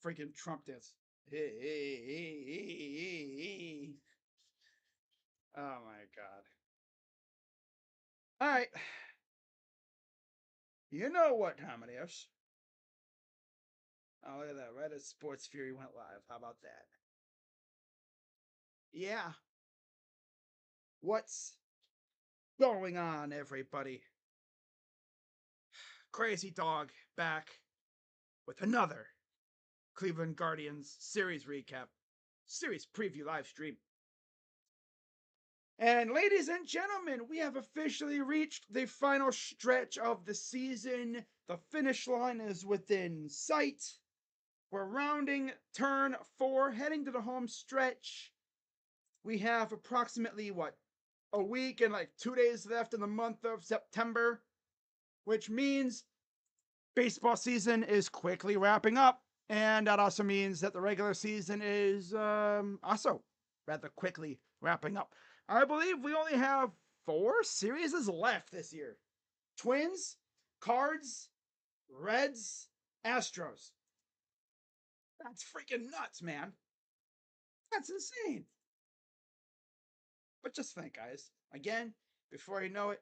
Freaking Trump dance. Hey, hey, hey, hey, hey, hey. Oh my god. All right. You know what time it is. Oh, look at that. Right as Sports Fury went live. How about that? Yeah. What's going on, everybody? Crazy Dog back with another Cleveland Guardians series recap, series preview live stream. And ladies and gentlemen, we have officially reached the final stretch of the season. The finish line is within sight. We're rounding turn 4, heading to the home stretch. We have approximately, a week and like 2 days left in the month of September, which means baseball season is quickly wrapping up. And that also means that the regular season is also rather quickly wrapping up. I believe we only have 4 series left this year: Twins, Cards, Reds, Astros. That's freaking nuts, man. That's insane. But just think, guys. Again, before you know it,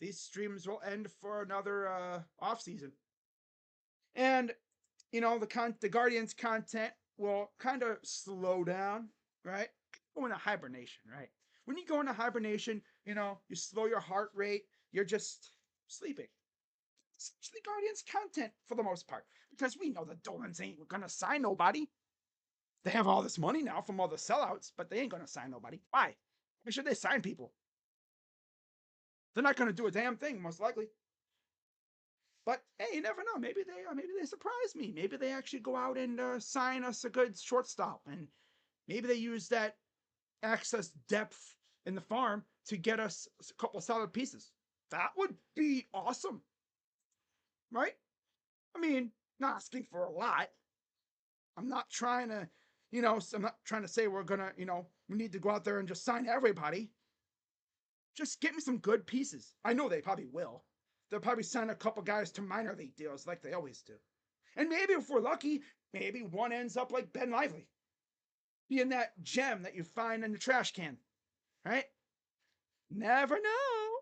these streams will end for another off season. And the Guardians content will kind of slow down, right? Go into hibernation, right? When you go into hibernation, you slow your heart rate. You're just sleeping. It's the Guardians content for the most part, because we know the Dolans ain't gonna sign nobody. They have all this money now from all the sellouts, but they ain't gonna sign nobody. Why? Why should they sign people? They're not gonna do a damn thing, most likely. But hey, you never know. Maybe they surprise me. Maybe they actually go out and sign us a good shortstop, and maybe they use that access depth in the farm to get us a couple solid pieces. That would be awesome, right? I mean, not asking for a lot. I'm not trying to, I'm not trying to say we're gonna, we need to go out there and just sign everybody. Just get me some good pieces. I know they probably will. They'll probably sign a couple guys to minor league deals like they always do. And maybe if we're lucky, maybe one ends up like Ben Lively, being that gem that you find in the trash can, right? Never know.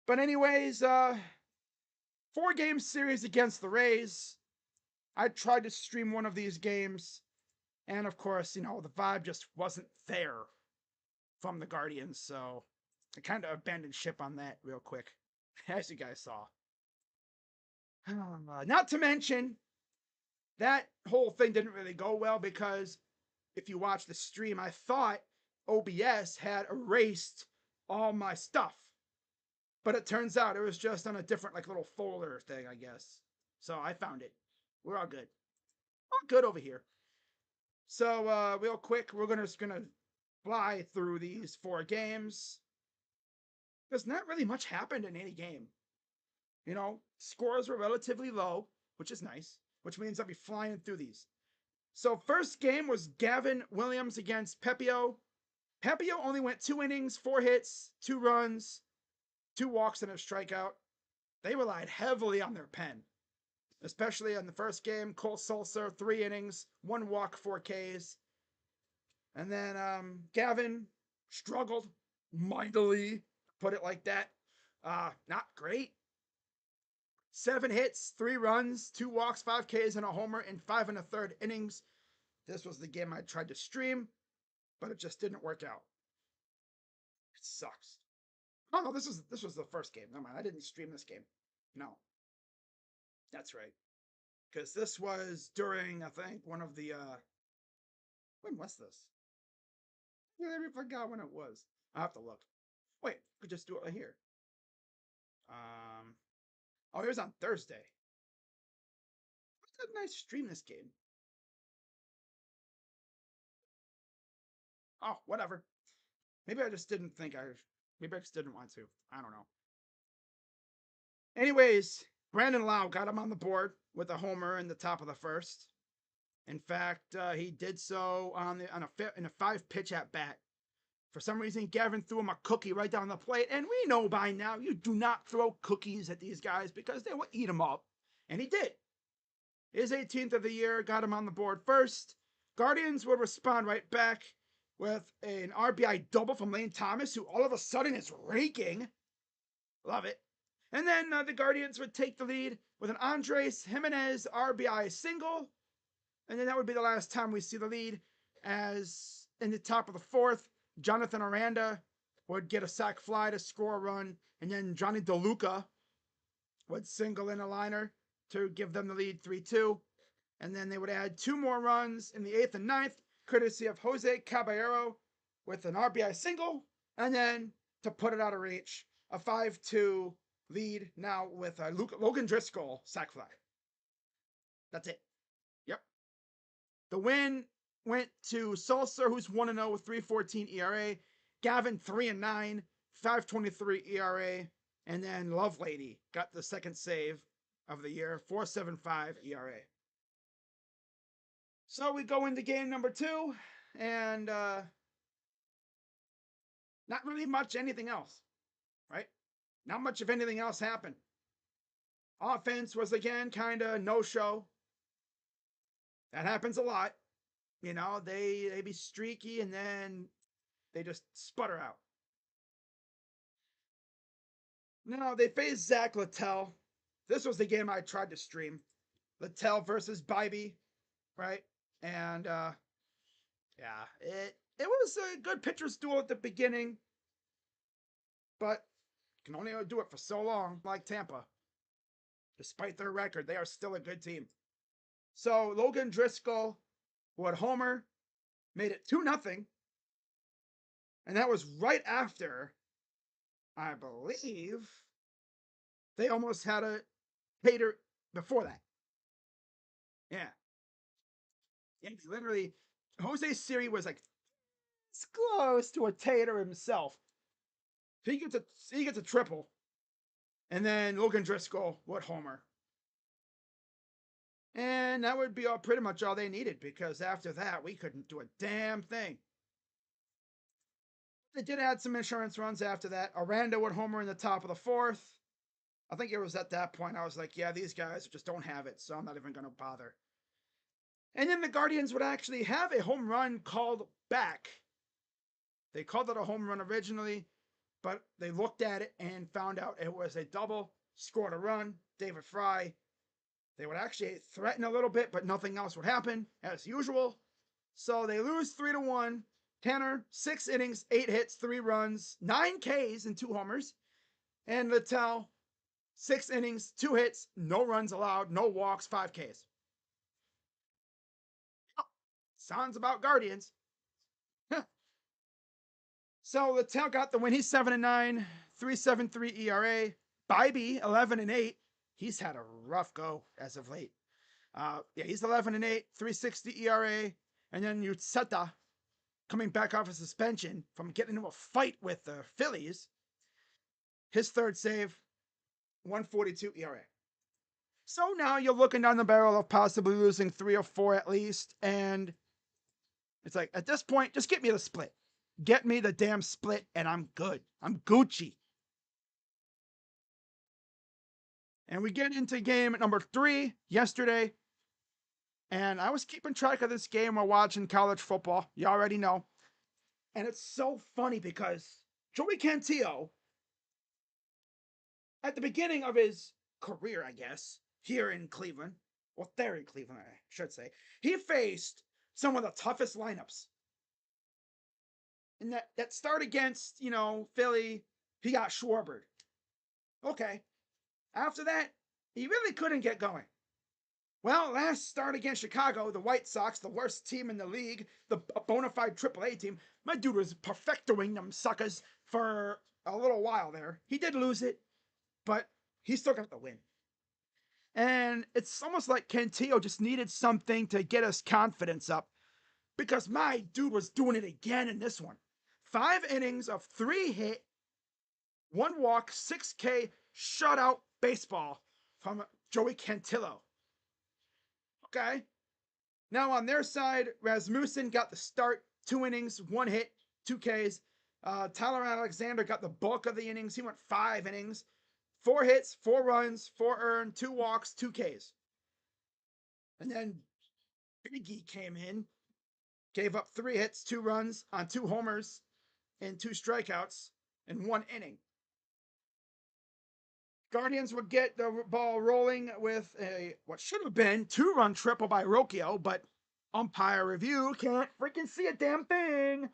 But anyways, 4-game series against the Rays. I tried to stream one of these games, and of course, the vibe just wasn't there from the Guardians, so I kind of abandoned ship on that real quick, as you guys saw. Not to mention, that whole thing didn't really go well because if you watch the stream, I thought OBS had erased all my stuff. But it turns out it was just on a different little folder thing, I guess. So I found it. We're all good. All good over here. So real quick, we're just gonna fly through these 4 games. There's not really much happened in any game. Scores were relatively low, which is nice, which means I'll be flying through these. So first game was Gavin Williams against Pepio. Pepio only went 2 innings, 4 hits, 2 runs, 2 walks, and a strikeout. They relied heavily on their pen, especially in the first game. Cole Sulser, 3 innings, 1 walk, 4 Ks. And then Gavin struggled mightily, put it like that. Not great. 7 hits, 3 runs, 2 walks, 5 Ks, and a homer in 5 1/3 innings. This was the game I tried to stream, but it just didn't work out. It sucks. Oh no, this was the first game. Never mind, I didn't stream this game. No, that's right, because this was during, I think, one of the when was this? I forgot when it was. I have to look. Wait, I could just do it right here. Um, oh, it was on Thursday. Why didn't I stream this game? Oh, whatever. Maybe I just didn't think I. Maybe I just didn't want to. I don't know. Anyways, Brandon Lau got him on the board with a homer in the top of the first. In fact, he did so in a 5-pitch at bat For some reason, Gavin threw him a cookie right down the plate, and we know by now you do not throw cookies at these guys because they will eat them up. And he did. His 18th of the year got him on the board first. Guardians would respond right back with an RBI double from Lane Thomas, who all of a sudden is raking. Love it. And then the Guardians would take the lead with an Andres Jimenez RBI single. And then that would be the last time we see the lead, as in the top of the fourth, Jonathan Aranda would get a sac fly to score a run. And then Johnny DeLuca would single in a liner to give them the lead 3-2. And then they would add 2 more runs in the 8th and 9th, courtesy of Jose Caballero with an RBI single. And then to put it out of reach, a 5-2 lead now with Logan Driscoll sac fly. That's it. Yep. The win went to Sulser, who's 1-0 with 3.14 ERA. Gavin 3-9, 5.23 ERA. And then Lovelady got the second save of the year, 4.75 ERA. So we go into game number 2, and not really much anything else, right? Not much of anything else happened. Offense was again kind of no-show. That happens a lot. You know, they be streaky and then they just sputter out. No, they faced Zach Littell. This was the game I tried to stream. Littell versus Bybee, right? And yeah, it was a good pitcher's duel at the beginning, but can only do it for so long, like Tampa. Despite their record, they are still a good team. So Logan Driscoll would homer, made it 2-0. And that was right after, I believe, they almost had a hater before that. Yeah. Yeah, literally, Jose Siri was like close to a tater himself. He gets a triple, and then Logan Driscoll would homer. And that would be pretty much all they needed, because after that, we couldn't do a damn thing. They did add some insurance runs after that. Aranda would homer in the top of the fourth. I think it was at that point I was like, yeah, these guys just don't have it, so I'm not even going to bother. And then the Guardians would actually have a home run called back. They called it a home run originally, but they looked at it and found out it was a double, scored a run, David Fry. They would actually threaten a little bit, but nothing else would happen, as usual. So they lose 3-1. Tanner, 6 innings, 8 hits, 3 runs, 9 Ks and 2 homers. And Littell, 6 innings, 2 hits, no runs allowed, no walks, 5 Ks. Oh, sounds about Guardians. So Littell got the win. He's 7-9, 3.73 ERA. Bybee, 11-8. He's had a rough go as of late. Yeah, he's 11-8, 3.60 ERA. And then Utseta, coming back off of suspension from getting into a fight with the Phillies. His third save, 1.42 ERA. So now you're looking down the barrel of possibly losing 3 or 4 at least. And it's like, at this point, just get me the split. Get me the damn split and I'm good. I'm Gucci. And we get into game number 3 yesterday. And I was keeping track of this game while watching college football. You already know. And it's so funny because Joey Cantillo, at the beginning of his career, I guess, here in Cleveland, well, there in Cleveland, I should say, he faced some of the toughest lineups. And that start against, Philly, he got Schwarbered. Okay. After that, he really couldn't get going. Well, last start against Chicago, the White Sox, the worst team in the league, the bona fide AAA team, my dude was perfectoing them suckers for a little while there. He did lose it, but he still got the win. And it's almost like Cantillo just needed something to get his confidence up, because my dude was doing it again in this one. 5 innings of 3 hit, 1 walk, 6K shutout baseball from Joey Cantillo. Okay. Now on their side, Rasmussen got the start, 2 innings, 1 hit, 2 Ks. Tyler Alexander got the bulk of the innings. He went 5 innings, 4 hits, 4 runs, 4 earned, 2 walks, 2 Ks. And then Biggie came in, gave up 3 hits, 2 runs on 2 homers and 2 strikeouts in 1 inning. Guardians would get the ball rolling with a what should have been 2-run triple by Rocchio, but umpire review can't freaking see a damn thing.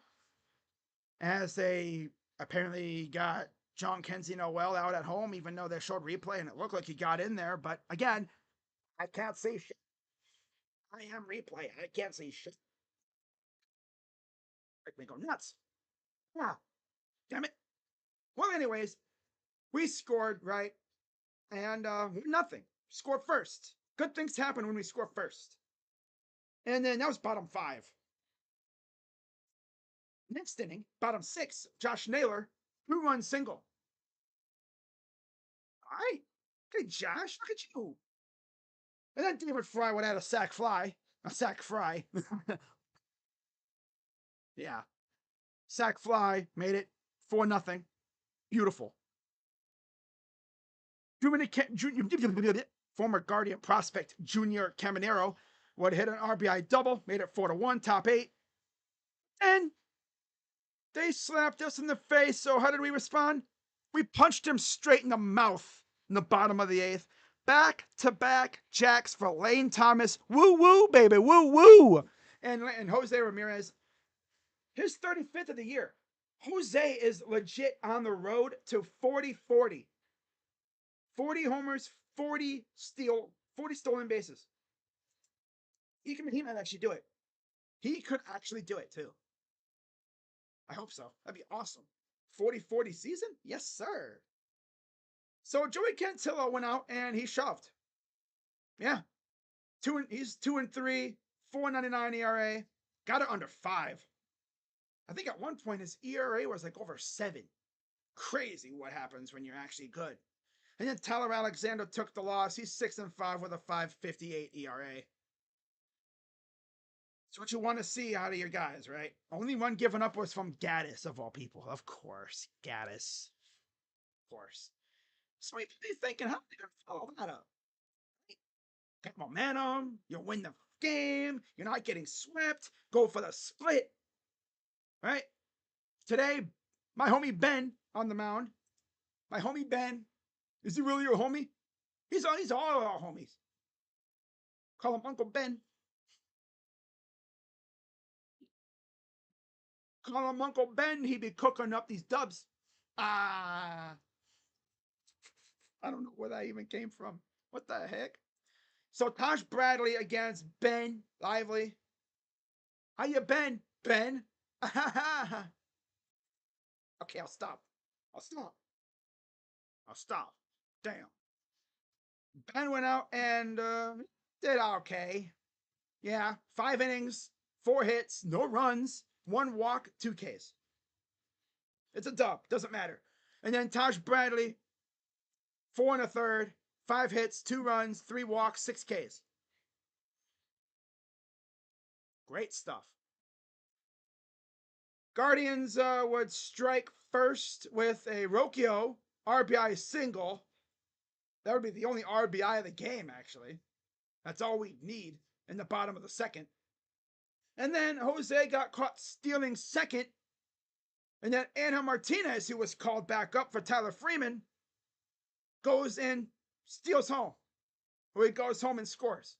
As they apparently got John Kenzie Noel out at home, even though they showed replay and it looked like he got in there. But again, I can't see shit. I am replay. I can't see shit. Make me go nuts. Yeah. Damn it. Well, anyways, we scored, right? And nothing. Scored first. Good things happen when we score first. And then that was bottom 5. Next inning, bottom 6, Josh Naylor, 2-run single. All right. Okay, Josh, look at you. And then David Fry would add a sac fly. A sac fry. Yeah. Sac fly made it 4-0. Beautiful. Former Guardian prospect Junior Caminero would hit an RBI double, made it 4-1, top 8. And they slapped us in the face, so how did we respond? We punched him straight in the mouth in the bottom of the 8th. Back-to-back jacks for Lane Thomas. Woo-woo, baby, woo-woo. And Jose Ramirez, his 35th of the year. Jose is legit on the road to 40-40. 40 homers, 40 stolen bases. He might actually do it. He could actually do it, too. I hope so. That'd be awesome. 40-40 season? Yes, sir. So Joey Cantillo went out and he shoved. Yeah. He's 2-3, 4.99 ERA. Got it under 5. I think at one point his ERA was like over 7. Crazy what happens when you're actually good. And then Tyler Alexander took the loss. He's 6-5 with a 5.58 ERA. It's what you want to see out of your guys, right? Only one given up was from Gaddis, of all people. Of course, Gaddis. Of course. So you're thinking, how are they going to follow that up? Get momentum. You'll win the game. You're not getting swept. Go for the split. Right? Today, my homie Ben on the mound. My homie Ben. Is he really your homie? He's all our homies. Call him Uncle Ben. Call him Uncle Ben. He be cooking up these dubs. I don't know where that even came from. What the heck? So Taj Bradley against Ben Lively. How you been, Ben? Okay, I'll stop. Damn. Ben went out and did okay. Yeah, 5 innings, 4 hits, no runs, 1 walk, 2 Ks. It's a dub. Doesn't matter. And then Taj Bradley, 4 1/3, 5 hits, 2 runs, 3 walks, 6 Ks. Great stuff. Guardians would strike first with a Rocchio RBI single. That would be the only RBI of the game, actually. That's all we need in the bottom of the 2nd. And then Jose got caught stealing second. And then Angel Martinez, who was called back up for Tyler Freeman, goes and steals home. Or he goes home and scores.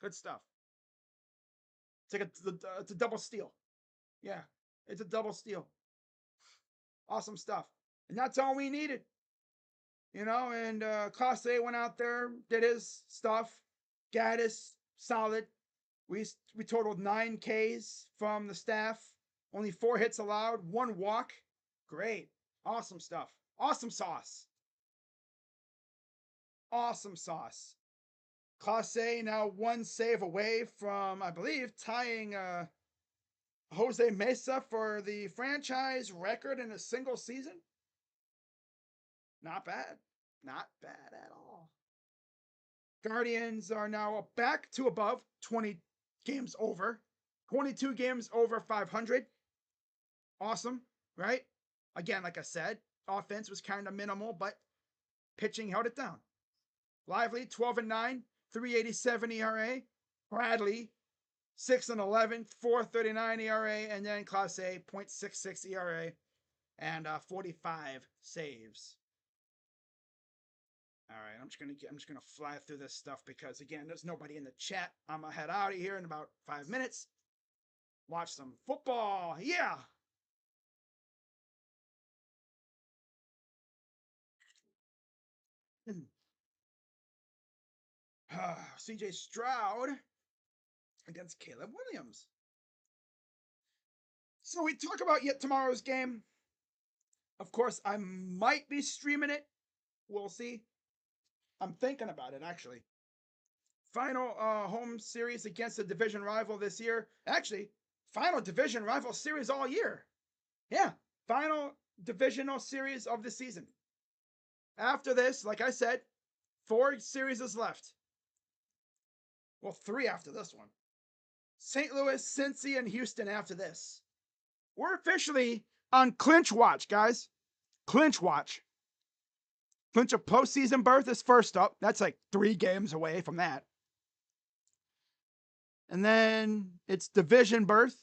Good stuff. It's a double steal. Yeah, it's a double steal. Awesome stuff. And that's all we needed. You know, and Clase went out there, did his stuff. Gaddis, solid. We totaled 9 Ks from the staff. Only 4 hits allowed, 1 walk. Great. Awesome stuff. Awesome sauce. Awesome sauce. Clase now 1 save away from, I believe, tying Jose Mesa for the franchise record in a single season. Not bad. Not bad at all. Guardians are now back to above 20 games over. 22 games over 500. awesome, right? Again, like I said, offense was kind of minimal, but pitching held it down. Lively, 12-9, 387 ERA. Bradley, 6-11, 439 ERA, and then Class A, 0.66 ERA and 45 saves. All right, I'm just gonna fly through this stuff because again, there's nobody in the chat. I'm gonna head out of here in about 5 minutes. Watch some football. Yeah. CJ Stroud against Caleb Williams. So we talk about yet tomorrow's game. Of course, I might be streaming it. We'll see. I'm thinking about it actually. Final home series against a division rival this year. Actually, final division rival series all year. Yeah, final divisional series of the season. After this, like I said, 4 series is left. Well, 3 after this one. St. Louis, Cincy, and Houston after this. We're officially on clinch watch, guys. Clinch watch. Clinch of postseason berth is first up. That's like 3 games away from that. And then it's division berth.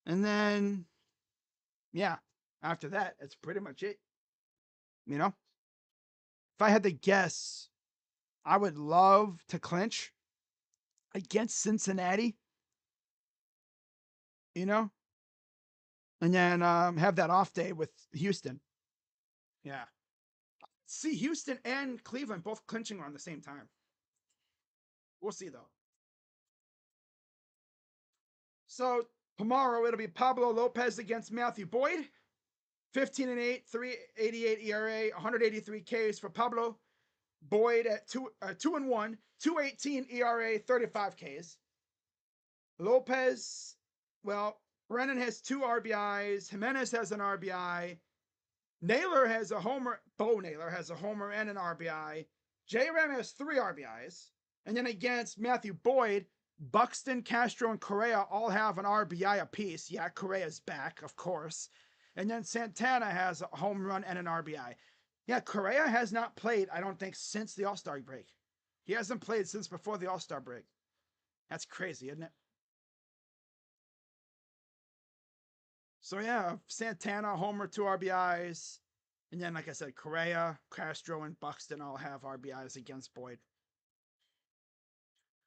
And then, yeah, after that, it's pretty much it. You know? If I had to guess, I would love to clinch against Cincinnati. You know? And then have that off day with Houston. Yeah. See, Houston and Cleveland both clinching around the same time. We'll see, though. So tomorrow it'll be Pablo Lopez against Matthew Boyd. 15-8, 388 ERA, 183 Ks for Pablo. Boyd at 2-1, 218 ERA, 35 Ks. Lopez, well, Brennan has 2 RBIs. Jimenez has an RBI. Naylor has a homer. Bo Naylor has a homer and an RBI. J-Ram has 3 RBIs. And then against Matthew Boyd, Buxton, Castro, and Correa all have an RBI apiece. Yeah, Correa's back, of course. And then Santana has a home run and an RBI. Yeah, Correa has not played, I don't think, since the All-Star break. He hasn't played since before the All-Star break. That's crazy, isn't it? So yeah, Santana, homer, 2 RBIs. And then, like I said, Correa, Castro, and Buxton all have RBIs against Boyd.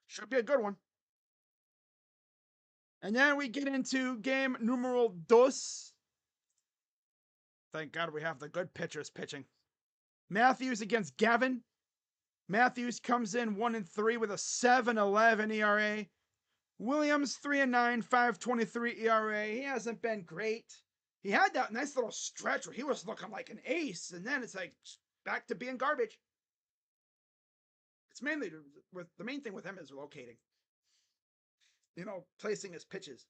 Should be a good one. And then we get into game numero dos. Thank God we have the good pitchers pitching. Matthews against Gavin. Matthews comes in 1-3 with a 7.11 ERA. Williams 3-9, 5.23 ERA. He hasn't been great. He had that nice little stretch where he was looking like an ace, and then it's like back to being garbage. It's mainly with the main thing with him is locating. You know, placing his pitches.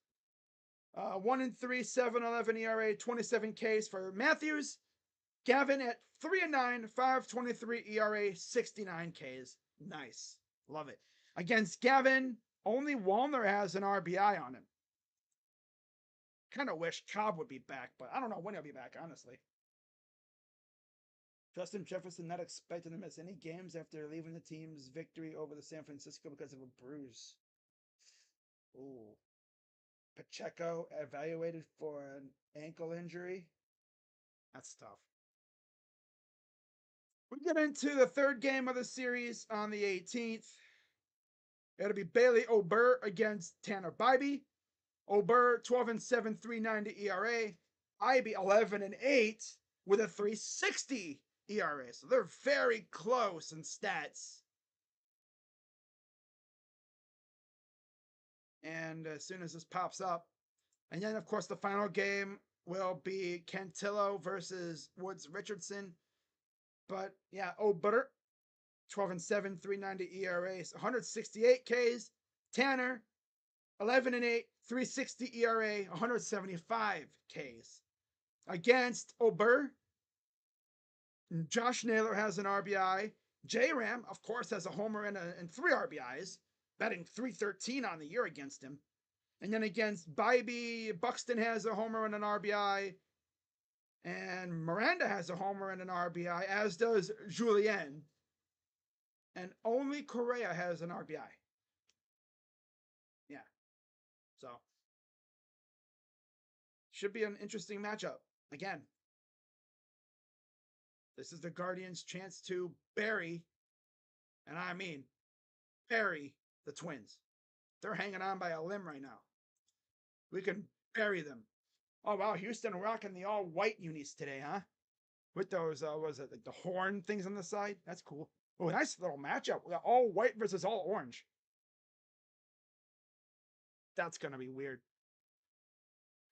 1-3, 7.11 ERA, 27 Ks for Matthews. Gavin at 3-9, 5.23 ERA, 69 Ks. Nice. Love it. Against Gavin, only Wallner has an RBI on him. Kind of wish Cobb would be back, but I don't know when he'll be back, honestly. Justin Jefferson not expected to miss any games after leaving the team's victory over the San Francisco because of a bruise. Ooh. Pacheco evaluated for an ankle injury. That's tough. We get into the 3rd game of the series on the 18th. It'll be Bailey Ober against Tanner Bybee. Ober 12-7, 3.90 ERA. Bybee 11-8 with a 3.60 ERA. So they're very close in stats. And as soon as this pops up, and then of course the final game will be Cantillo versus Woods Richardson. But yeah, Ober 12-7, 3.90 ERAs, 168 Ks. Tanner 11-8, 3.60 ERA, 175 Ks. Against Ober, Josh Naylor has an RBI. J-Ram, of course, has a homer and 3 RBIs, batting .313 on the year against him. And then against Bybee, Buxton has a homer and an RBI. And Miranda has a homer and an RBI, as does Julien. And only Correa has an RBI. Yeah. So, should be an interesting matchup. Again, this is the Guardians' chance to bury, and I mean bury, the Twins. They're hanging on by a limb right now. We can bury them. Oh, wow. Houston rocking the all white unis today, huh? With those, was it like the horn things on the side? That's cool. Oh, nice little matchup. We got all white versus all orange. That's going to be weird.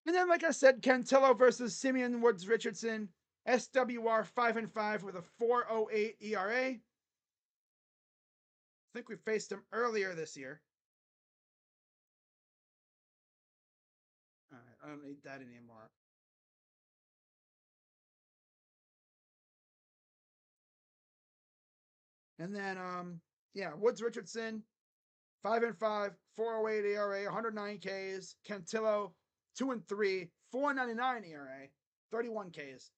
And then, like I said, Cantillo versus Simeon Woods Richardson. SWR 5-5 with a 4.08 ERA. I think we faced him earlier this year. All right, I don't need that anymore. And then, yeah, Woods Richardson, 5-5, 4.08 ERA, 109 Ks. Cantillo, 2-3, 4.99 ERA, 31 Ks.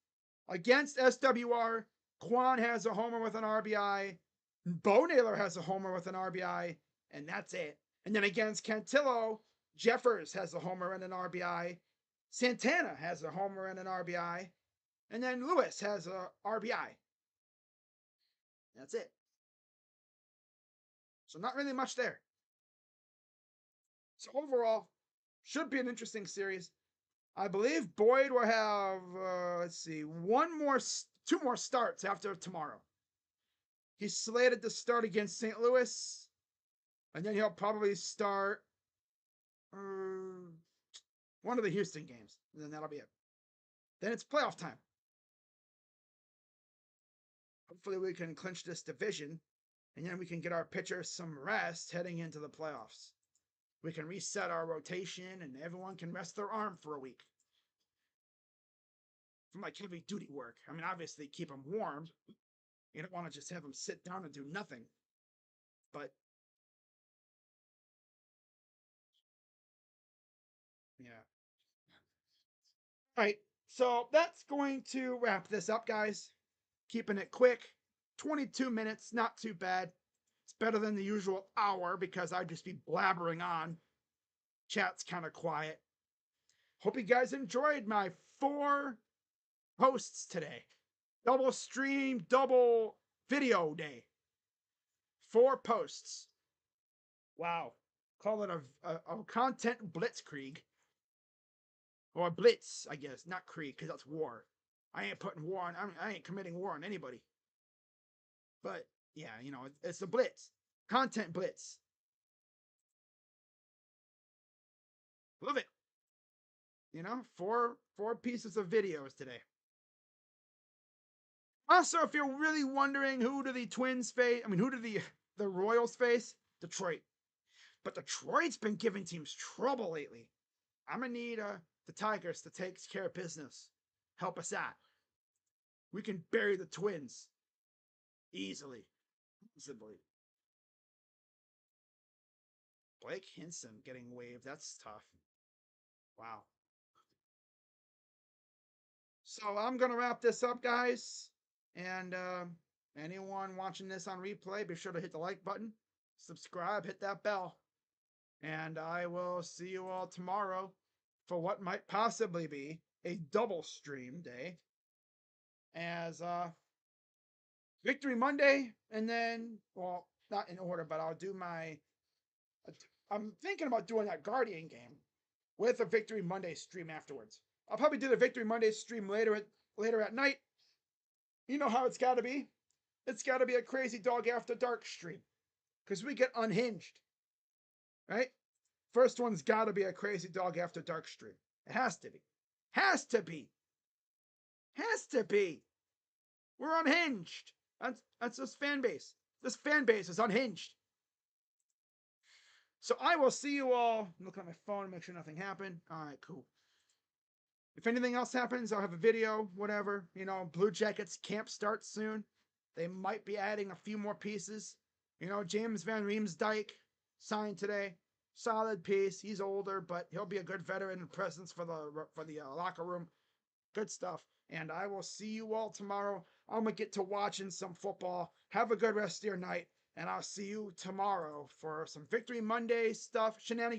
Against SWR, Kwan has a homer with an RBI. Bo Naylor has a homer with an RBI, and that's it. And then against Cantillo, Jeffers has a homer and an RBI. Santana has a homer and an RBI. And then Lewis has a RBI. That's it. So not really much there. So overall, should be an interesting series. I believe Boyd will have, let's see, two more starts after tomorrow. He's slated to start against St. Louis, and then he'll probably start one of the Houston games, and then that'll be it. Then it's playoff time. Hopefully we can clinch this division, and then we can get our pitchers some rest heading into the playoffs. We can reset our rotation, and everyone can rest their arm for a week. From like heavy duty work. I mean, obviously keep them warm. You don't want to just have them sit down and do nothing. But yeah. All right. So that's going to wrap this up, guys. Keeping it quick. 22 minutes, not too bad. It's better than the usual hour because I'd just be blabbering on. Chat's kind of quiet. Hope you guys enjoyed my 4 posts today. Double stream, double video day. 4 posts. Wow. Call it a content blitzkrieg. Or blitz, I guess. Not krieg, because that's war. I ain't putting war on, I ain't committing war on anybody. But, yeah, you know, it's a blitz. Content blitz. Love it. You know, 4 pieces of videos today. Also, if you're really wondering who do the Twins face, I mean, who do the Royals face? Detroit. But Detroit's been giving teams trouble lately. I'm gonna need the Tigers to take care of business. Help us out. We can bury the Twins easily. Blake Hinson getting waived. That's tough. Wow. So I'm gonna wrap this up, guys. And anyone watching this on replay, be sure to hit the like button, subscribe, hit that bell. And I will see you all tomorrow for what might possibly be a double stream day as Victory Monday, and then, well, not in order, but I'll do I'm thinking about doing that Guardian game with a Victory Monday stream afterwards. I'll probably do the Victory Monday stream later at night. You know how it's got to be. It's got to be a Crazy Dog After Dark stream because we get unhinged, right? First one's got to be a Crazy Dog After Dark stream. It has to be. Has to be. Has to be. We're unhinged. That's this fan base. This fan base is unhinged. So I will see you all. Look at my phone, make sure nothing happened. All right, cool. If anything else happens, I'll have a video, whatever. You know, Blue Jackets camp starts soon. They might be adding a few more pieces. You know, James Van Riemsdyk signed today. solid piece. He's older, but he'll be a good veteran presence for the locker room. Good stuff. And I will see you all tomorrow. I'm gonna get to watching some football. Have a good rest of your night, and I'll see you tomorrow for some Victory Monday stuff, shenanigans.